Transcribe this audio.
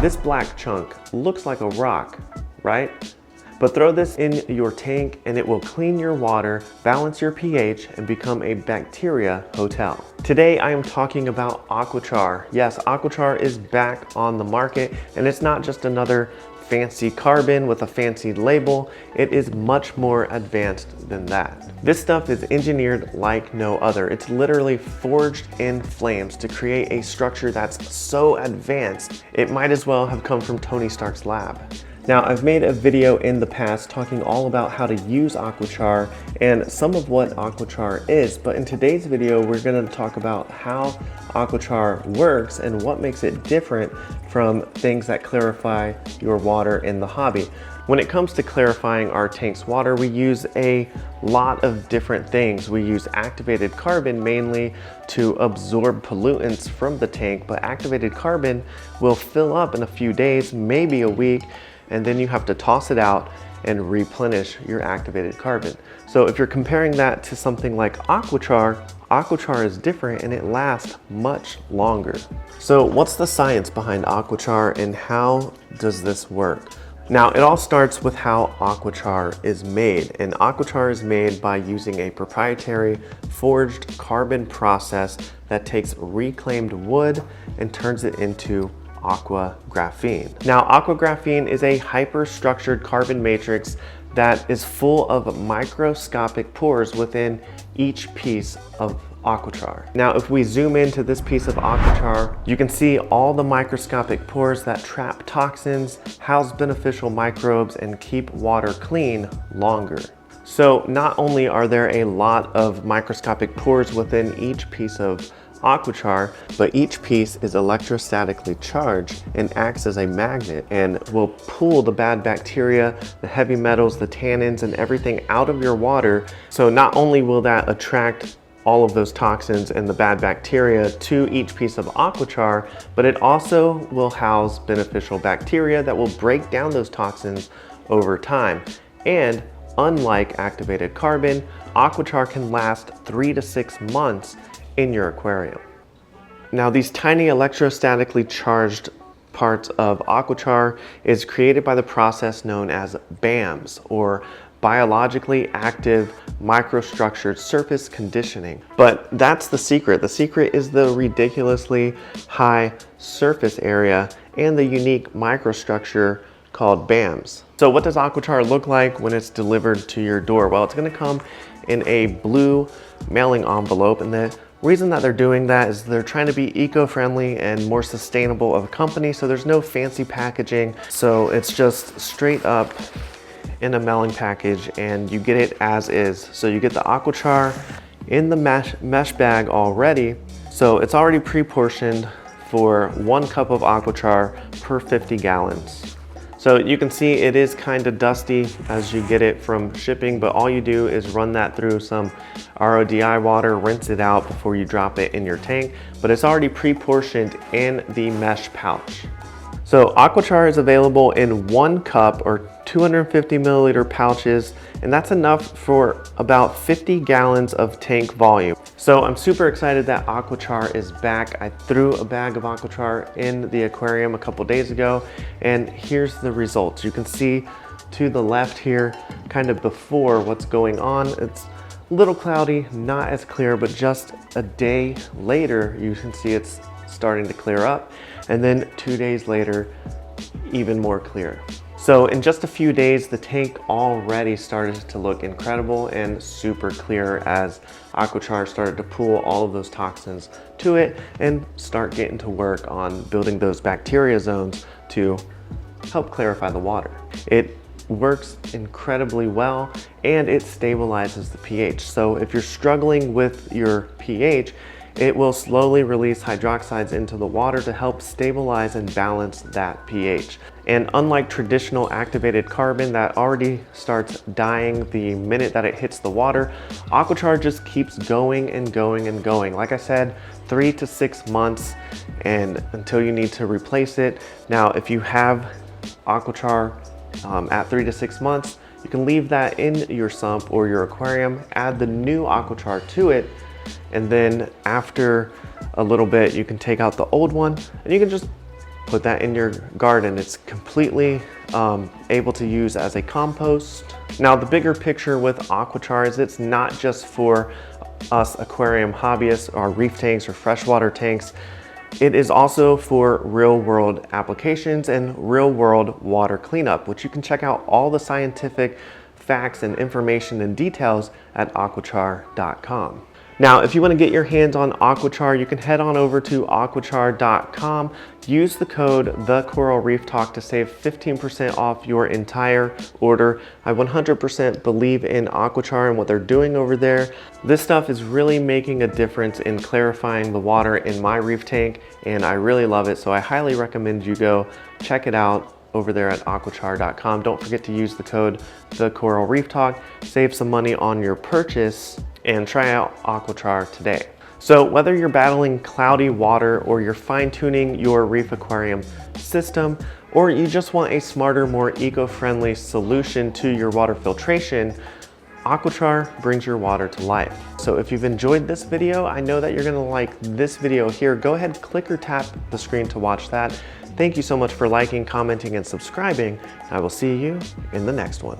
This black chunk looks like a rock, right? But throw this in your tank and it will clean your water, balance your pH, and become a bacteria hotel. Today I am talking about Aquachar. Yes, Aquachar is back on the market, and it's not just another fancy carbon with a fancy label. It is much more advanced than that. This stuff is engineered like no other. It's literally forged in flames to create a structure that's so advanced, it might as well have come from Tony Stark's lab. Now, I've made a video in the past talking all about how to use Aquachar and some of what Aquachar is, but in today's video, we're gonna talk about how Aquachar works and what makes it different from things that clarify your water in the hobby. When it comes to clarifying our tank's water, we use a lot of different things. We use activated carbon mainly to absorb pollutants from the tank, but activated carbon will fill up in a few days, maybe a week, and then you have to toss it out and replenish your activated carbon. So if you're comparing that to something like Aquachar, Aquachar is different and it lasts much longer. So what's the science behind Aquachar and how does this work? Now, it all starts with how Aquachar is made, and Aquachar is made by using a proprietary forged carbon process that takes reclaimed wood and turns it into aqua graphene. Now, aqua graphene is a hyperstructured carbon matrix that is full of microscopic pores within each piece of Aquachar. Now, if we zoom into this piece of Aquachar, you can see all the microscopic pores that trap toxins, house beneficial microbes, and keep water clean longer. So not only are there a lot of microscopic pores within each piece of Aquachar, but each piece is electrostatically charged and acts as a magnet and will pull the bad bacteria, the heavy metals, the tannins, and everything out of your water. So not only will that attract all of those toxins and the bad bacteria to each piece of Aquachar, but it also will house beneficial bacteria that will break down those toxins over time. And unlike activated carbon, Aquachar can last 3 to 6 months in your aquarium. Now, these tiny electrostatically charged parts of Aquachar is created by the process known as BAMS, or biologically active microstructured surface conditioning. But that's the secret. The secret is the ridiculously high surface area and the unique microstructure called BAMS. So what does Aquachar look like when it's delivered to your door? Well, it's gonna come in a blue mailing envelope, and the reason that they're doing that is they're trying to be eco-friendly and more sustainable of a company, so there's no fancy packaging. So it's just straight up in a mailing package and you get it as is. So you get the Aquachar in the mesh bag already. So it's already pre-portioned for 1 cup of Aquachar per 50 gallons. So you can see it is kind of dusty as you get it from shipping, but all you do is run that through some RODI water, rinse it out before you drop it in your tank, but it's already pre-portioned in the mesh pouch. So Aquachar is available in 1 cup or 250 milliliter pouches, and that's enough for about 50 gallons of tank volume. So I'm super excited that Aquachar is back. I threw a bag of Aquachar in the aquarium a couple days ago, and here's the results. You can see to the left here, kind of before what's going on. It's a little cloudy, not as clear, but just a day later, you can see it's starting to clear up. And then 2 days later, even more clear. So in just a few days, the tank already started to look incredible and super clear as Aquachar started to pull all of those toxins to it and start getting to work on building those bacteria zones to help clarify the water. It works incredibly well and it stabilizes the pH. So if you're struggling with your pH, it will slowly release hydroxides into the water to help stabilize and balance that pH. And unlike traditional activated carbon that already starts dying the minute that it hits the water, Aquachar just keeps going and going and going. Like I said, 3 to 6 months and until you need to replace it. Now, if you have Aquachar at 3 to 6 months, you can leave that in your sump or your aquarium, add the new Aquachar to it, and then after a little bit, you can take out the old one and you can just put that in your garden. It's completely able to use as a compost. Now, the bigger picture with Aquachar is it's not just for us aquarium hobbyists or reef tanks or freshwater tanks. It is also for real world applications and real world water cleanup, which you can check out all the scientific facts and information and details at aquachar.com. Now, if you want to get your hands on Aquachar, you can head on over to aquachar.com. Use the code #TheCoralReefTalk to save 15% off your entire order. I 100% believe in Aquachar and what they're doing over there. This stuff is really making a difference in clarifying the water in my reef tank, and I really love it. So I highly recommend you go check it out over there at aquachar.com. Don't forget to use the code #TheCoralReefTalk. Save some money on your purchase and try out Aquachar today. So whether you're battling cloudy water or you're fine-tuning your reef aquarium system, or you just want a smarter, more eco-friendly solution to your water filtration, Aquachar brings your water to life. So if you've enjoyed this video, I know that you're gonna like this video here. Go ahead, click or tap the screen to watch that. Thank you so much for liking, commenting, and subscribing. I will see you in the next one.